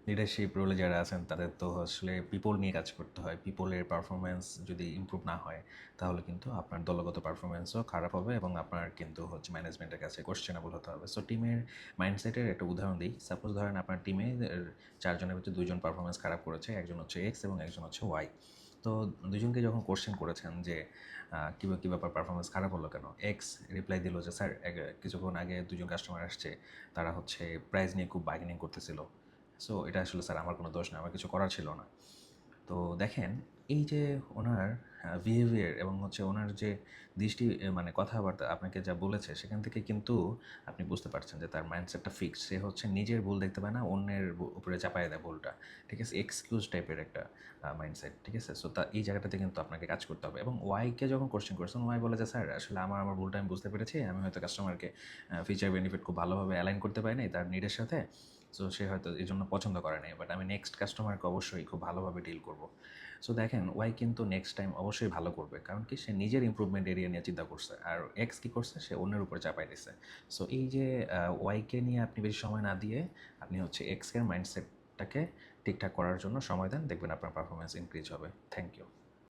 Leadership রোলে যারা আছেন তাদের তো আসলে পিপল নিয়ে কাজ করতে হয়। পিপলের পারফরমেন্স যদি ইমপ্রুভ না হয় তাহলে কিন্তু আপনার দলগত পারফরমেন্সও খারাপ হবে এবং আপনার কিন্তু ম্যানেজমেন্টের কাছে কোশ্চেনেবল হতে হবে। সো টিমের মাইন্ডসেটের একটা উদাহরণ দিই। সাপোজ ধরেন আপনার টিমে চারজনের ভিতরে দুইজন পারফরমেন্স খারাপ করেছে, একজন হচ্ছে এক্স এবং একজন হচ্ছে ওয়াই। তো দুজনকে যখন কোশ্চেন করেছেন যে কী ব্যাপার পারফরমেন্স খারাপ হলো কেন, এক্স রিপ্লাই দিল যে স্যার কিছুক্ষণ আগে দুজন কাস্টমার আসছে, তারা প্রাইস নিয়ে খুব বার্গেনিং করতেছিল। সো এটা আসলে স্যার আমার কোনো দোষ না, আমার কিছু করার ছিল না। তো দেখেন, এই যে ওনার বিহেভিয়ার এবং ওনার যে দৃষ্টি মানে কথাবার্তা আপনাকে যা বলেছে সেখান থেকে কিন্তু আপনি বুঝতে পারছেন যে তার মাইন্ডসেটটা ফিক্সড। সে নিজের ভুল দেখতে পায় না, অন্যের উপরে চাপায় দেয় ভুলটা। ঠিক আছে, এক্সকিউজ টাইপের একটা মাইন্ডসেট। ঠিক আছে, সো এই জায়গাটাতে কিন্তু আপনাকে কাজ করতে হবে। এবং ওয়াইকে যখন কোশ্চেন করছেন, ওয়াই বলে যে স্যার আসলে আমার ভুলটা আমি বুঝতে পেরেছি, আমি হয়তো কাস্টমারকে ফিচার বেনিফিট খুব ভালোভাবে অ্যালাইন করতে পারি নাই তার নিডের সাথে। সো সে হয়তো এই জন্য পছন্দ করে নাই, বাট আমি নেক্সট কাস্টমারকে অবশ্যই খুব ভালোভাবে ডিল করব। সো দেখেন, ওয়াই কিন্তু নেক্সট টাইম অবশ্যই ভালো করবে, কারণ কি সে নিজের ইমপ্রুভমেন্ট এরিয়া নিয়ে চিন্তা করছে, আর এক্স কী করছে, সে অন্যের উপর চাপাই দিছে। সো এই যে ওয়াইকে নিয়ে আপনি বেশি সময় না দিয়ে আপনি এক্সের মাইন্ডসেটটাকে ঠিকঠাক করার জন্য সময় দেন, দেখবেন আপনার পারফরমেন্স ইনক্রিজ হবে। Thank you.